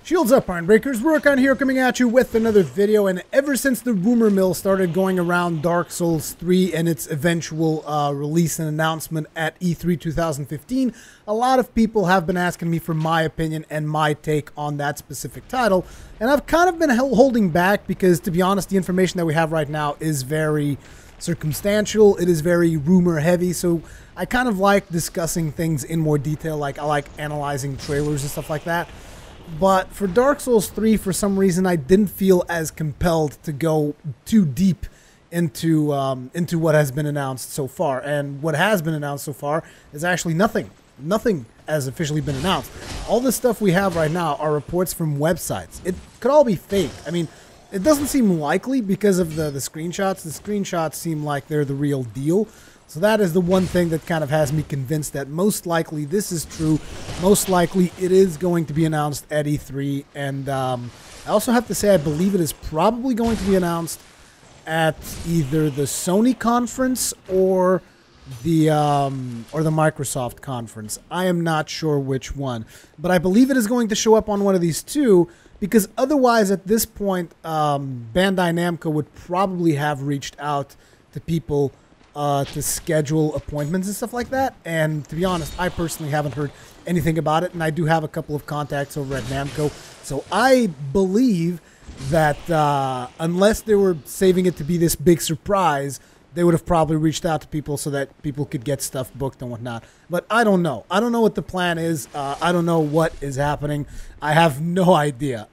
Shields up, Iron Breakers. Rurikhan here coming at you with another video, and ever since the rumor mill started going around Dark Souls 3 and its eventual release and announcement at E3 2015, a lot of people have been asking me for my opinion and my take on that specific title, and I've kind of been holding back because, to be honest, the information that we have right now is very circumstantial. It is very rumor heavy, so I kind of like discussing things in more detail. Like, I like analyzing trailers and stuff like that. But for Dark Souls 3, for some reason, I didn't feel as compelled to go too deep into what has been announced so far. And what has been announced so far is actually nothing. Nothing has officially been announced. All the stuff we have right now are reports from websites. It could all be fake. I mean, it doesn't seem likely because of the screenshots. The screenshots seem like they're the real deal. So that is the one thing that kind of has me convinced that most likely this is true. Most likely it is going to be announced at E3. And I also have to say I believe it is probably going to be announced at either the Sony conference or the Microsoft conference. I am not sure which one. But I believe it is going to show up on one of these two, because otherwise at this point Bandai Namco would probably have reached out to people to schedule appointments and stuff like that. And to be honest, I personally haven't heard anything about it, and I do have a couple of contacts over at Namco. So I believe that unless they were saving it to be this big surprise, they would have probably reached out to people so that people could get stuff booked and whatnot. But I don't know. I don't know what the plan is. I don't know what is happening. I have no idea.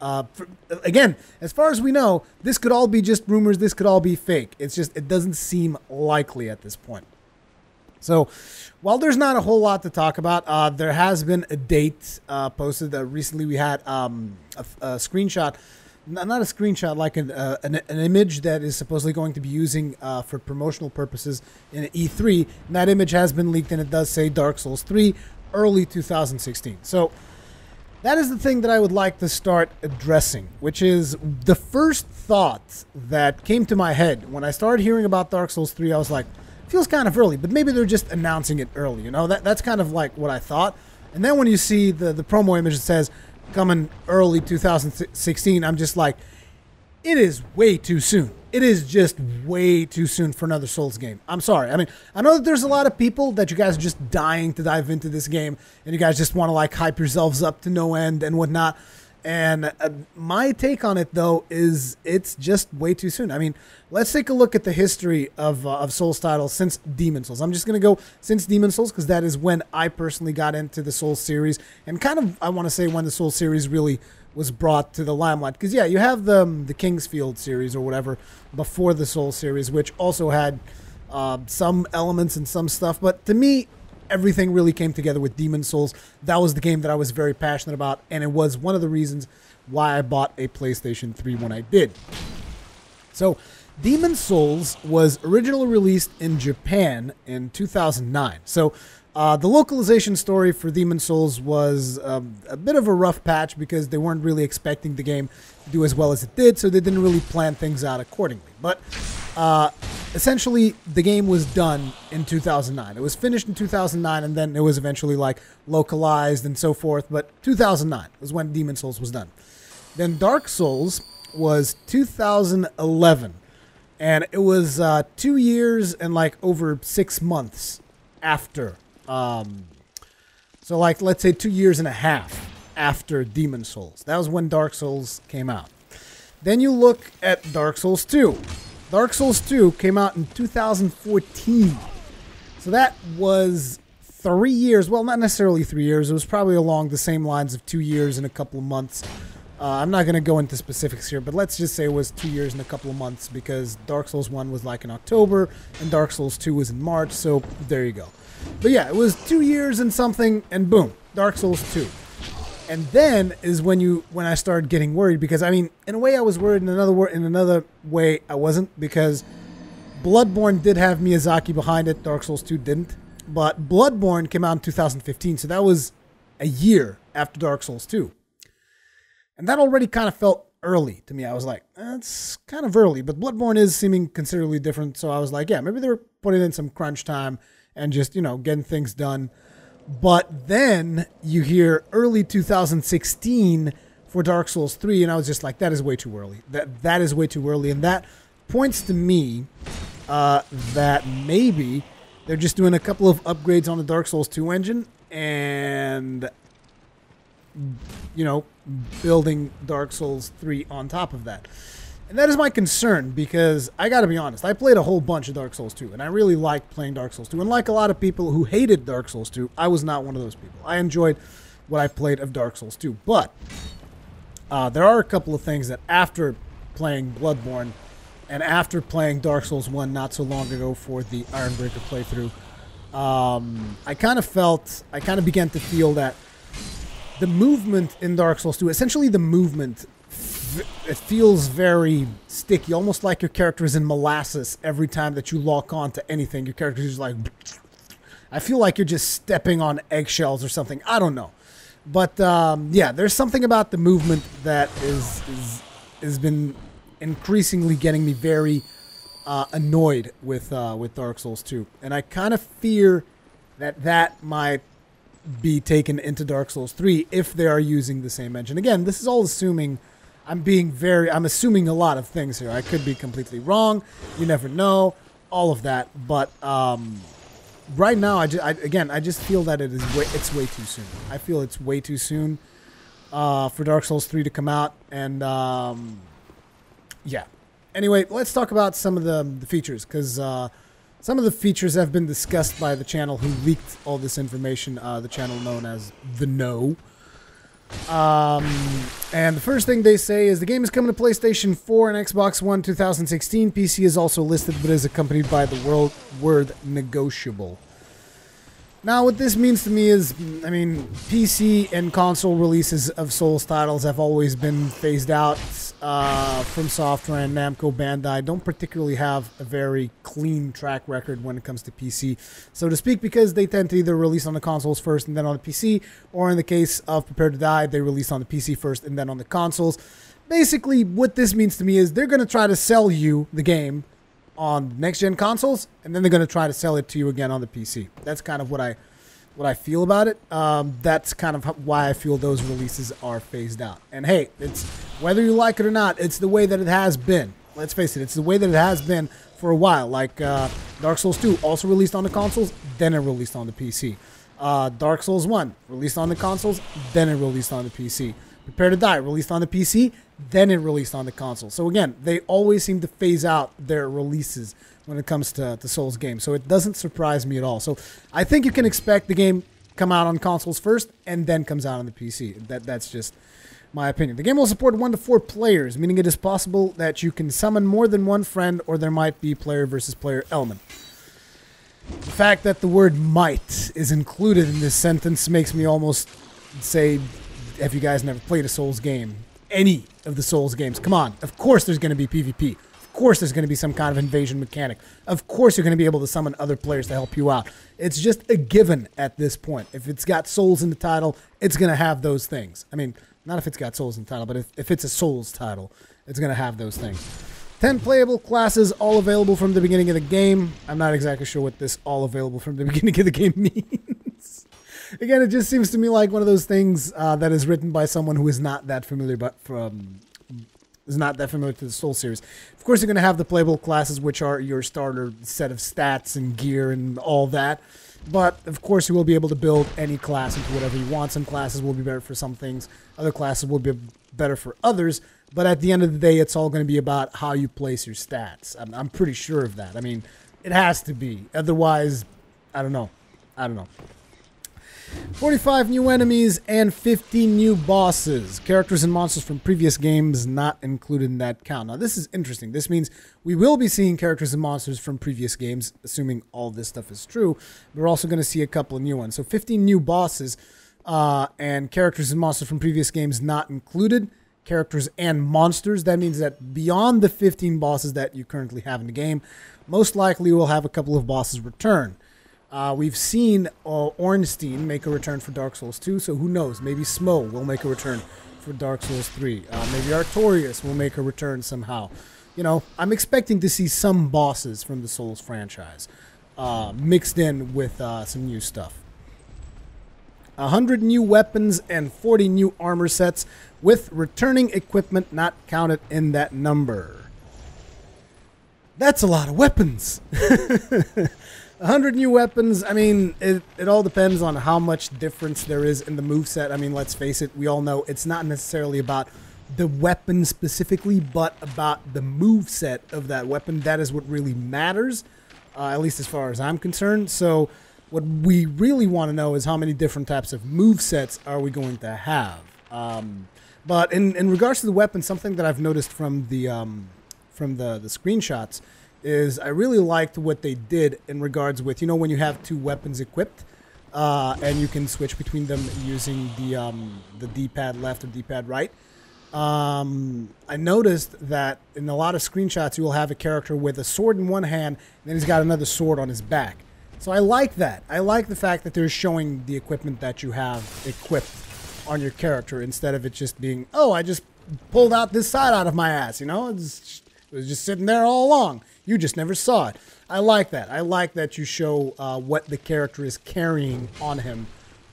Again, as far as we know, this could all be just rumors. This could all be fake. It's just, it doesn't seem likely at this point. So while there's not a whole lot to talk about, there has been a date posted. Recently we had a screenshot. Not a screenshot, like an image that is supposedly going to be using for promotional purposes in E3. And that image has been leaked, and it does say Dark Souls 3, early 2016. So that is the thing that I would like to start addressing, which is the first thought that came to my head when I started hearing about Dark Souls 3. I was like, feels kind of early, but maybe they're just announcing it early. You know, that's kind of like what I thought. And then when you see the promo image that says coming early 2016, I'm just like, it is way too soon. It is just way too soon for another Souls game. I'm sorry. I mean, I know that there's a lot of people that you guys are just dying to dive into this game, and you guys just want to like hype yourselves up to no end and whatnot. And my take on it, though, is it's just way too soon. I mean, let's take a look at the history of Souls titles since Demon Souls. I'm just going to go since Demon Souls because that is when I personally got into the Souls series. And kind of, I want to say, when the Souls series really was brought to the limelight. Because, yeah, you have the Kingsfield series or whatever before the Souls series, which also had some elements and some stuff. But to me, everything really came together with Demon Souls. That was the game that I was very passionate about, and it was one of the reasons why I bought a PlayStation 3 when I did. So, Demon Souls was originally released in Japan in 2009. So, the localization story for Demon Souls was a bit of a rough patch because they weren't really expecting the game to do as well as it did, so they didn't really plan things out accordingly. But essentially, the game was done in 2009. It was finished in 2009, and then it was eventually like localized and so forth. But 2009 was when Demon Souls was done. Then Dark Souls was 2011, and it was 2 years and like over 6 months after. So like, let's say 2 years and a half after Demon Souls. That was when Dark Souls came out. Then you look at Dark Souls 2. Dark Souls 2 came out in 2014. So that was 3 years. Well, not necessarily 3 years. It was probably along the same lines of 2 years and a couple of months. I'm not going to go into specifics here, but let's just say it was 2 years and a couple of months because Dark Souls 1 was like in October and Dark Souls 2 was in March. So there you go. But yeah, it was 2 years and something, and boom, Dark Souls 2. And then is when I started getting worried, because I mean, in a way I was worried, in another way I wasn't, because Bloodborne did have Miyazaki behind it, Dark Souls 2 didn't. But Bloodborne came out in 2015, so that was a year after Dark Souls 2. And that already kind of felt early to me. I was like, that's kind of early, but Bloodborne is seeming considerably different, so I was like, yeah, maybe they're putting in some crunch time and just, you know, getting things done. But then you hear early 2016 for Dark Souls 3, and I was just like, that is way too early. That is way too early, and that points to me that maybe they're just doing a couple of upgrades on the Dark Souls 2 engine and, you know, building Dark Souls 3 on top of that. And that is my concern, because I gotta be honest, I played a whole bunch of Dark Souls 2, and I really liked playing Dark Souls 2. And like a lot of people who hated Dark Souls 2, I was not one of those people. I enjoyed what I played of Dark Souls 2. But there are a couple of things that after playing Bloodborne and after playing Dark Souls 1 not so long ago for the Ironbreaker playthrough, I kind of began to feel that the movement in Dark Souls 2, essentially the movement, it feels very sticky, almost like your character is in molasses every time that you lock on to anything. Your character is just like, I feel like you're just stepping on eggshells or something. I don't know. But yeah, there's something about the movement that has been increasingly getting me very annoyed with Dark Souls 2. And I kind of fear that might be taken into Dark Souls 3 if they are using the same engine. Again, this is all assuming I'm assuming a lot of things here. I could be completely wrong. You never know. All of that. But right now, I just feel that it's way too soon. I feel it's way too soon for Dark Souls 3 to come out. And yeah. Anyway, let's talk about some of the features, because some of the features have been discussed by the channel who leaked all this information, the channel known as The Know. And the first thing they say is the game is coming to PlayStation 4 and Xbox One 2016. PC is also listed, but is accompanied by the word negotiable. Now, what this means to me is, I mean, PC and console releases of Souls titles have always been phased out. From Software and Namco Bandai don't particularly have a very clean track record when it comes to PC, so to speak, because they tend to either release on the consoles first and then on the PC, or in the case of Prepare to Die, they release on the PC first and then on the consoles. Basically, what this means to me is they're going to try to sell you the game on next-gen consoles, and then they're going to try to sell it to you again on the PC. That's kind of what I feel about it. That's kind of why I feel those releases are phased out. And hey, it's whether you like it or not, it's the way that it has been. Let's face it, it's the way that it has been for a while. Like Dark Souls 2 also released on the consoles, then it released on the PC. Dark Souls 1 released on the consoles, then it released on the PC. Prepare to Die released on the PC, then it released on the console. So again, they always seem to phase out their releases when it comes to Souls games. So it doesn't surprise me at all. So I think you can expect the game come out on consoles first and then comes out on the PC. That's just my opinion. The game will support 1 to 4 players, meaning it is possible that you can summon more than one friend, or there might be player versus player element. The fact that the word might is included in this sentence makes me almost say, have you guys never played a Souls game? Any of the Souls games. Come on. Of course there's going to be PvP. Of course there's going to be some kind of invasion mechanic. Of course you're going to be able to summon other players to help you out. It's just a given at this point. If it's got Souls in the title, it's going to have those things. I mean, not if it's got Souls in the title, but if it's a Souls title, it's going to have those things. 10 playable classes, all available from the beginning of the game. I'm not exactly sure what this all available from the beginning of the game means. Again, it just seems to me like one of those things that is written by someone who is not that familiar, is not that familiar to the Soul series. Of course, you're going to have the playable classes, which are your starter set of stats and gear and all that. But, of course, you will be able to build any class into whatever you want. Some classes will be better for some things. Other classes will be better for others. But at the end of the day, it's all going to be about how you place your stats. I'm pretty sure of that. I mean, it has to be. Otherwise, I don't know. 45 new enemies and 15 new bosses. Characters and monsters from previous games not included in that count. Now, this is interesting. This means we will be seeing characters and monsters from previous games, assuming all this stuff is true. We're also going to see a couple of new ones. So 15 new bosses and characters and monsters from previous games not included. Characters and monsters. That means that beyond the 15 bosses that you currently have in the game, most likely we'll have a couple of bosses return. We've seen Ornstein make a return for Dark Souls 2, so who knows? Maybe Smo will make a return for Dark Souls 3. Maybe Artorias will make a return somehow. You know, I'm expecting to see some bosses from the Souls franchise mixed in with some new stuff. 100 new weapons and 40 new armor sets, with returning equipment not counted in that number. That's a lot of weapons. 100 new weapons. I mean, it all depends on how much difference there is in the moveset. I mean, let's face it, we all know it's not necessarily about the weapon specifically, but about the moveset of that weapon. That is what really matters, at least as far as I'm concerned. So what we really want to know is how many different types of movesets are we going to have. But in regards to the weapon, something that I've noticed from the screenshots is I really liked what they did in regards with, you know, when you have two weapons equipped and you can switch between them using the D-pad left or D-pad right. I noticed that in a lot of screenshots you will have a character with a sword in one hand and then he's got another sword on his back. So I like that. I like the fact that they're showing the equipment that you have equipped on your character instead of it just being, oh, I just pulled out this side out of my ass, you know? It was just sitting there all along. You just never saw it. I like that. I like that you show what the character is carrying on him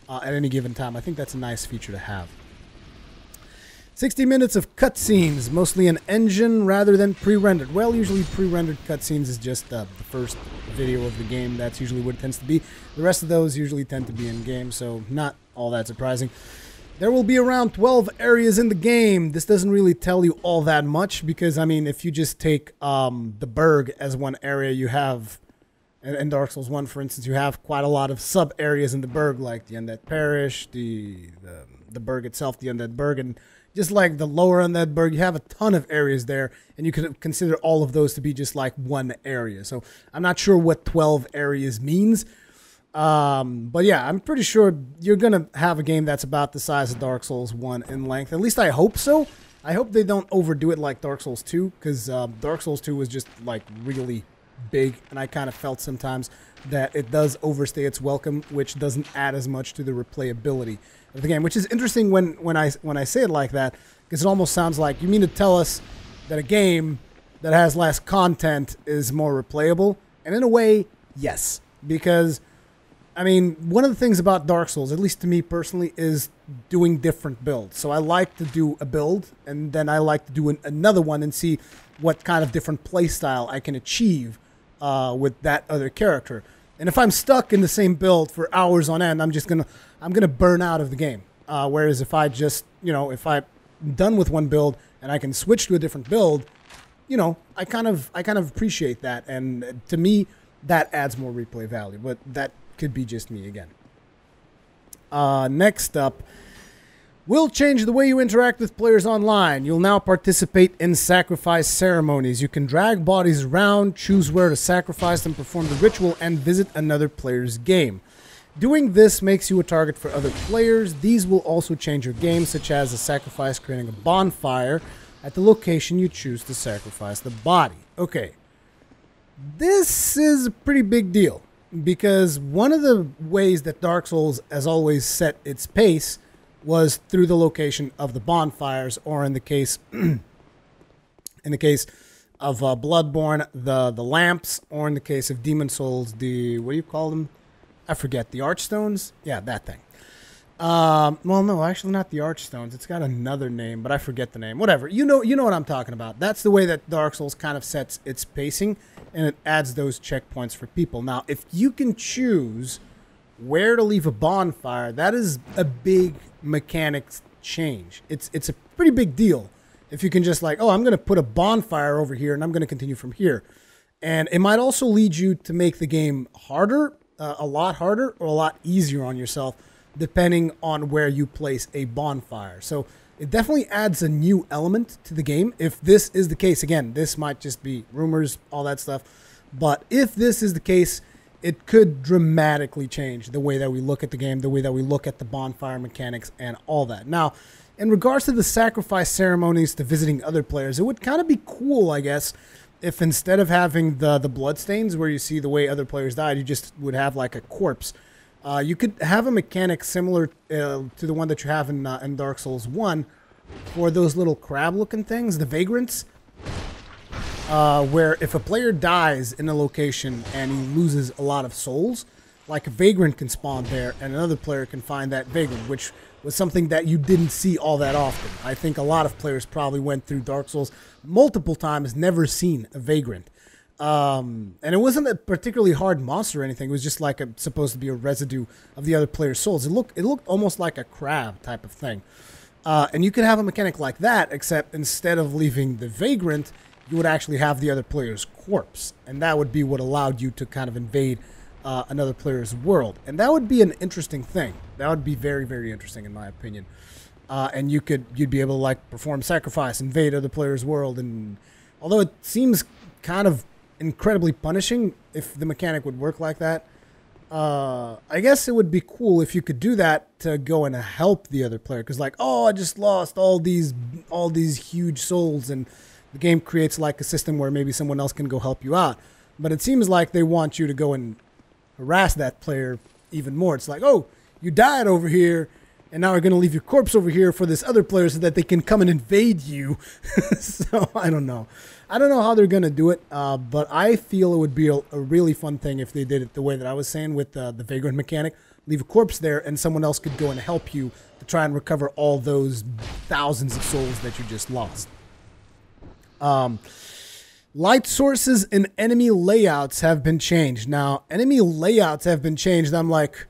at any given time. I think that's a nice feature to have. 60 minutes of cutscenes, mostly an engine rather than pre-rendered. Well, usually pre-rendered cutscenes is just the first video of the game. That's usually what it tends to be. The rest of those usually tend to be in-game, so not all that surprising. There will be around 12 areas in the game. This doesn't really tell you all that much because, I mean, if you just take the Burg as one area, you have, in Dark Souls 1, for instance, you have quite a lot of sub-areas in the Burg, like the Undead Parish, the Burg itself, the Undead Burg, and just like the lower Undead Burg, you have a ton of areas there, and you could consider all of those to be just like one area. So I'm not sure what 12 areas means. But yeah, I'm pretty sure you're going to have a game that's about the size of Dark Souls 1 in length. At least I hope so. I hope they don't overdo it like Dark Souls 2, because Dark Souls 2 was just like really big, and I kind of felt sometimes that it does overstay its welcome, which doesn't add as much to the replayability of the game, which is interesting when I say it like that, because it almost sounds like you mean to tell us that a game that has less content is more replayable, and in a way, yes, because I mean, one of the things about Dark Souls, at least to me personally, is doing different builds. So I like to do a build, and then I like to do another one and see what kind of different playstyle I can achieve with that other character. And if I'm stuck in the same build for hours on end, I'm gonna burn out of the game. Whereas if I just, you know, if I'm done with one build and I can switch to a different build, you know, I kind of appreciate that, and to me, that adds more replay value. But that could be just me again. Next up, we'll change the way you interact with players online. You'll now participate in sacrifice ceremonies. You can drag bodies around, choose where to sacrifice them, perform the ritual, and visit another player's game. Doing this makes you a target for other players. These will also change your game, such as a sacrifice creating a bonfire at the location you choose to sacrifice the body. Okay, this is a pretty big deal, because one of the ways that Dark Souls has always set its pace was through the location of the bonfires, or in the case of Bloodborne, the lamps, or in the case of Demon Souls, the, what do you call them? I forget, the Archstones? Yeah, that thing. Well, no, actually not the Archstones. It's got another name, but I forget the name. Whatever. You know what I'm talking about. That's the way that Dark Souls kind of sets its pacing, and it adds those checkpoints for people. Now, if you can choose where to leave a bonfire, that is a big mechanics change. It's a pretty big deal if you can just like, oh, I'm going to put a bonfire over here, and I'm going to continue from here. And it might also lead you to make the game harder, a lot harder, or a lot easier on yourself, depending on where you place a bonfire. So it definitely adds a new element to the game. If this is the case, again, this might just be rumors, all that stuff. But if this is the case, it could dramatically change the way that we look at the game, the way that we look at the bonfire mechanics and all that. Now, in regards to the sacrifice ceremonies to visiting other players, it would kind of be cool, I guess, if instead of having the bloodstains where you see the way other players died, you just would have like a corpse. You could have a mechanic similar to the one that you have in Dark Souls 1 for those little crab-looking things, the vagrants, where if a player dies in a location and he loses a lot of souls, like a Vagrant can spawn there, and another player can find that Vagrant, which was something that you didn't see all that often. I think a lot of players probably went through Dark Souls multiple times, never seen a Vagrant. And it wasn't a particularly hard monster or anything. It was just like supposed to be a residue of the other player's souls. It looked almost like a crab type of thing. And you could have a mechanic like that, except instead of leaving the Vagrant, you would actually have the other player's corpse. And that would be what allowed you to kind of invade another player's world. And that would be an interesting thing. That would be very, very interesting in my opinion. And you'd be able to like perform sacrifice, invade other player's world. And although it seems kind of incredibly punishing if the mechanic would work like that, I guess it would be cool if you could do that to go and help the other player. Because like, oh, I just lost all these huge souls, and the game creates like a system where maybe someone else can go help you out. But it seems like they want you to go and harass that player even more. It's like, oh, you died over here, and now we're going to leave your corpse over here for this other player so that they can come and invade you. So I don't know. I don't know how they're going to do it, but I feel it would be a really fun thing if they did it the way that I was saying with the Vagrant mechanic. Leave a corpse there, and someone else could go and help you to try and recover all those thousands of souls that you just lost. Light sources and enemy layouts have been changed. Now, enemy layouts have been changed. I'm like,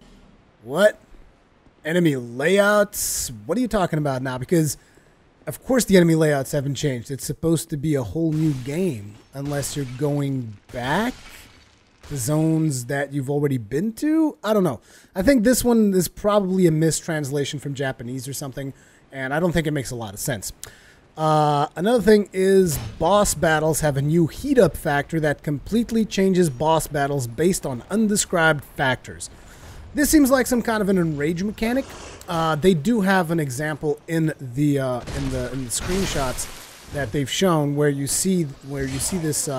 what? Enemy layouts? What are you talking about now? Because of course the enemy layouts haven't changed. It's supposed to be a whole new game unless you're going back to zones that you've already been to. I don't know. I think this one is probably a mistranslation from Japanese or something, and I don't think it makes a lot of sense. Another thing is boss battles have a new heat up factor that completely changes boss battles based on undescribed factors. This seems like some kind of an enrage mechanic. They do have an example in the screenshots that they've shown where you see this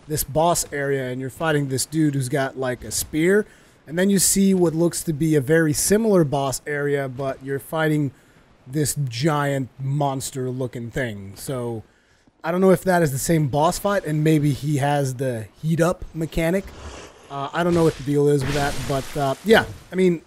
this boss area, and you're fighting this dude who's got like a spear, and then you see what looks to be a very similar boss area, but you're fighting this giant monster looking thing. So I don't know if that is the same boss fight, and maybe he has the heat up mechanic. I don't know what the deal is with that, but yeah, I mean,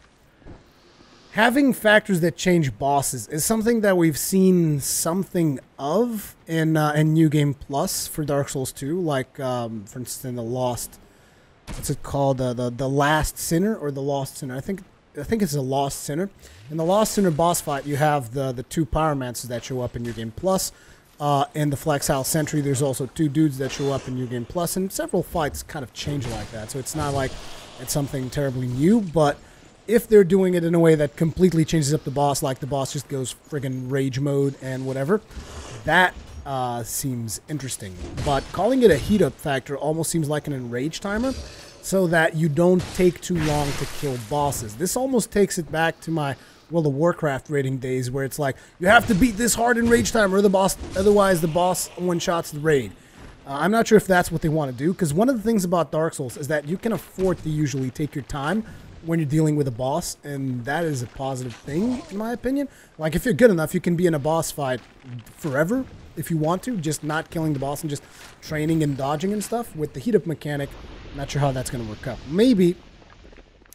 having factors that change bosses is something that we've seen something of in New Game Plus for Dark Souls 2, like for instance in the Lost, what's it called, the Last Sinner or the Lost Sinner? I think it's the Lost Sinner. In the Lost Sinner boss fight, you have the two Pyromancers that show up in New Game Plus. In the Flexile Sentry, there's also two dudes that show up in New Game Plus, and several fights kind of change like that. So it's not like it's something terribly new, but if they're doing it in a way that completely changes up the boss, like the boss just goes friggin' rage mode and whatever, that seems interesting. But calling it a heat up factor almost seems like an enrage timer, so that you don't take too long to kill bosses. This almost takes it back to my World of Warcraft raiding days, where it's like, you have to beat this hard in rage time, or otherwise the boss one-shots the raid. I'm not sure if that's what they want to do, because one of the things about Dark Souls is that you can afford to usually take your time when you're dealing with a boss, and that is a positive thing, in my opinion. Like, if you're good enough, you can be in a boss fight forever, if you want to, just not killing the boss and just training and dodging and stuff. With the heat-up mechanic, I'm not sure how that's going to work out. Maybe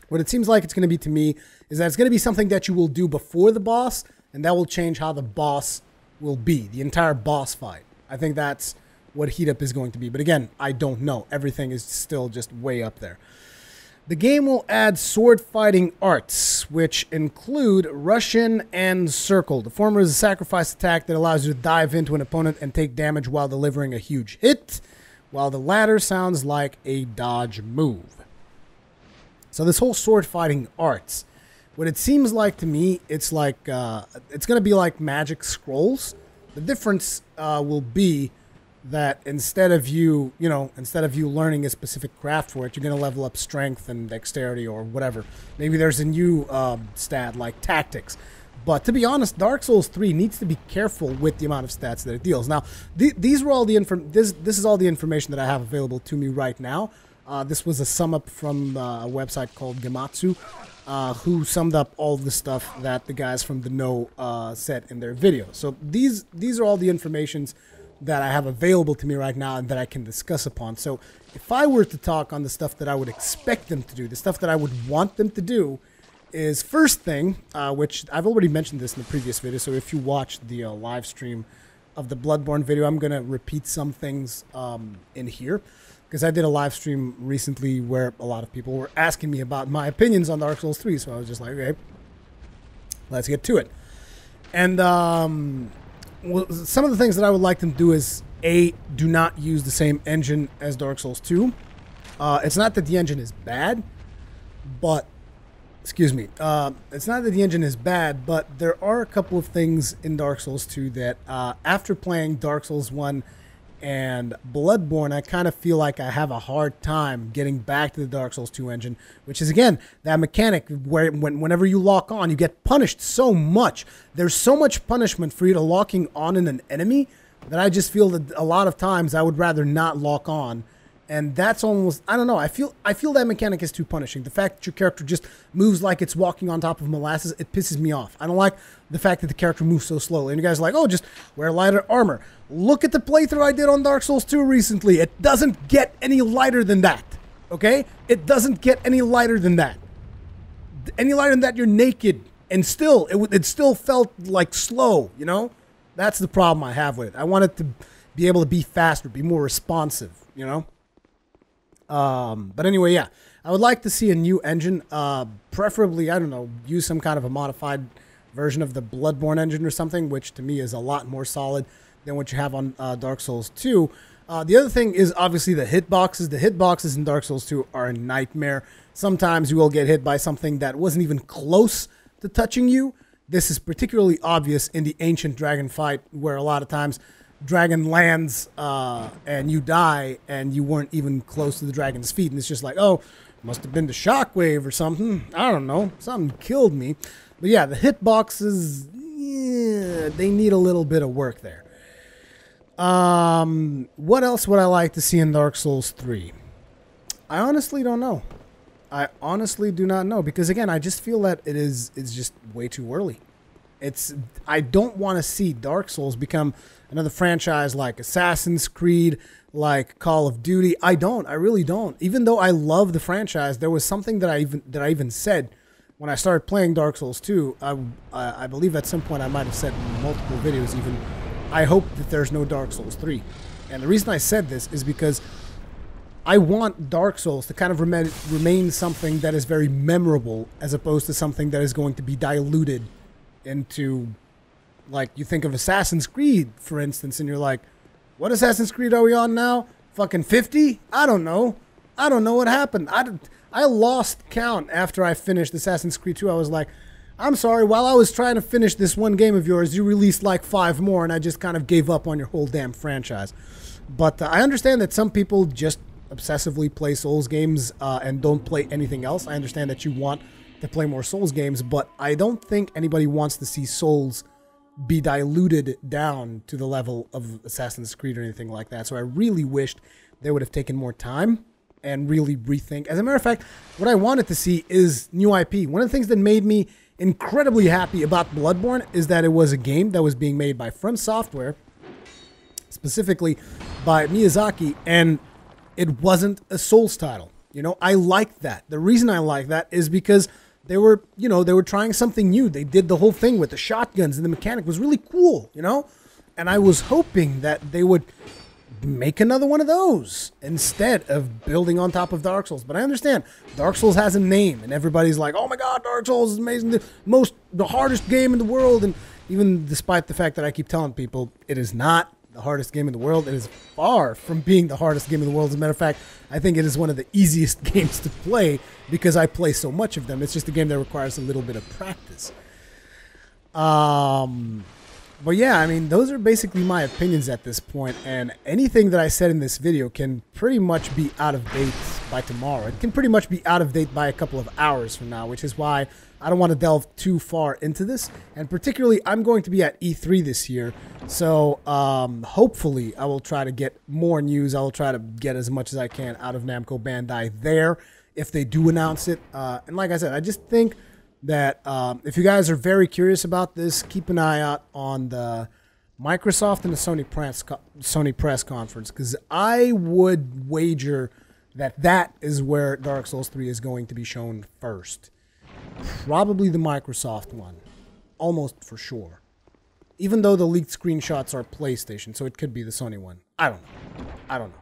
what it seems like it's going to be to me is that it's going to be something that you will do before the boss, and that will change how the boss will be, the entire boss fight. I think that's what heat up is going to be. But again, I don't know. Everything is still just way up there. The game will add sword fighting arts, which include Russian and Circle. The former is a sacrifice attack that allows you to dive into an opponent and take damage while delivering a huge hit, while the latter sounds like a dodge move. So this whole sword fighting arts, what it seems like to me, it's like it's going to be like magic scrolls. The difference will be that instead of you learning a specific craft for it, you're going to level up strength and dexterity or whatever. Maybe there's a new stat like tactics. But to be honest, Dark Souls 3 needs to be careful with the amount of stats that it deals. Now, these were all the this is all the information that I have available to me right now. This was a sum up from a website called Gematsu, who summed up all the stuff that the guys from the Know said in their video. So these are all the informations that I have available to me right now and that I can discuss upon. So if I were to talk on the stuff that I would expect them to do, the stuff that I would want them to do, is first thing, which I've already mentioned this in the previous video, so if you watched the live stream of the Bloodborne video, I'm going to repeat some things in here, because I did a live stream recently where a lot of people were asking me about my opinions on Dark Souls 3, so I was just like, okay, let's get to it. And well, some of the things that I would like them to do is, A, do not use the same engine as Dark Souls 2. It's not that the engine is bad, but, excuse me, it's not that the engine is bad, but there are a couple of things in Dark Souls 2 that, after playing Dark Souls 1 and Bloodborne, I kind of feel like I have a hard time getting back to the Dark Souls 2 engine, which is, again, that mechanic where whenever you lock on, you get punished so much. There's so much punishment for you to locking on in an enemy that I just feel that a lot of times I would rather not lock on. And that's almost, I don't know, I feel that mechanic is too punishing. The fact that your character just moves like it's walking on top of molasses, it pisses me off. I don't like the fact that the character moves so slowly. And you guys are like, oh, just wear lighter armor. Look at the playthrough I did on Dark Souls 2 recently. It doesn't get any lighter than that, okay? It doesn't get any lighter than that. Any lighter than that, you're naked. And still, it still felt like slow, you know? That's the problem I have with it. I want it to be able to be faster, be more responsive, you know? But anyway, yeah, I would like to see a new engine, preferably, I don't know, use some kind of a modified version of the Bloodborne engine or something, which to me is a lot more solid than what you have on Dark Souls 2. The other thing is obviously the hitboxes. The hitboxes in Dark Souls 2 are a nightmare. Sometimes you will get hit by something that wasn't even close to touching you. This is particularly obvious in the Ancient Dragon fight, where a lot of times dragon lands and you die and you weren't even close to the dragon's feet, and it's just like, oh, must have been the shockwave or something, I don't know, something killed me. But yeah, the hitboxes, yeah, they need a little bit of work there. What else would I like to see in Dark Souls 3? I honestly don't know. I honestly do not know, because again, I just feel that it's just way too early. I don't want to see Dark Souls become another franchise like Assassin's Creed, like Call of Duty. I really don't. Even though I love the franchise, there was something that I even said when I started playing Dark Souls 2. I believe at some point I might have said in multiple videos even, I hope that there's no Dark Souls 3. And the reason I said this is because I want Dark Souls to kind of remain something that is very memorable, as opposed to something that is going to be diluted into, like, you think of Assassin's Creed, for instance, and you're like, what Assassin's Creed are we on now? Fucking 50? I don't know. I don't know what happened. I lost count after I finished Assassin's Creed 2. I was like, I'm sorry, while I was trying to finish this one game of yours, you released like 5 more, and I just kind of gave up on your whole damn franchise. But I understand that some people just obsessively play Souls games and don't play anything else. I understand that you want to play more Souls games, but I don't think anybody wants to see Souls be diluted down to the level of Assassin's Creed or anything like that. So I really wished they would have taken more time and really rethink. As a matter of fact, what I wanted to see is new IP. One of the things that made me incredibly happy about Bloodborne is that it was a game that was being made by From Software, specifically by Miyazaki, and it wasn't a Souls title. You know, I like that. The reason I like that is because they were, you know, they were trying something new. They did the whole thing with the shotguns, and the mechanic was really cool, you know? And I was hoping that they would make another one of those instead of building on top of Dark Souls. But I understand Dark Souls has a name, and everybody's like, oh my god, Dark Souls is amazing, the hardest game in the world. And even despite the fact that I keep telling people it is not the hardest game in the world, it is far from being the hardest game in the world. As a matter of fact, I think it is one of the easiest games to play because I play so much of them. It's just a game that requires a little bit of practice. But yeah, I mean, those are basically my opinions at this point, and anything that I said in this video can pretty much be out of date by tomorrow. It can pretty much be out of date by a couple of hours from now, which is why I don't want to delve too far into this. And particularly, I'm going to be at E3 this year, so hopefully I will try to get more news. I will try to get as much as I can out of Namco Bandai there if they do announce it. And like I said, I just think that if you guys are very curious about this, keep an eye out on the Microsoft and the Sony press conference, because I would wager that that is where Dark Souls 3 is going to be shown first. Probably the Microsoft one. Almost for sure. Even though the leaked screenshots are PlayStation, so it could be the Sony one. I don't know.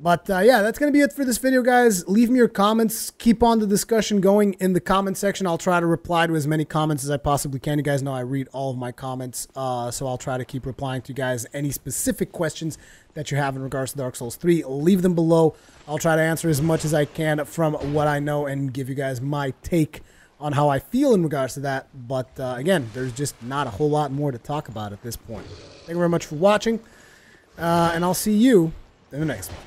But yeah, that's going to be it for this video, guys. Leave me your comments. Keep on the discussion going in the comment section. I'll try to reply to as many comments as I possibly can. You guys know I read all of my comments, so I'll try to keep replying to you guys. Any specific questions that you have in regards to Dark Souls 3, leave them below. I'll try to answer as much as I can from what I know and give you guys my take on how I feel in regards to that. But again, there's just not a whole lot more to talk about at this point. Thank you very much for watching, and I'll see you in the next one.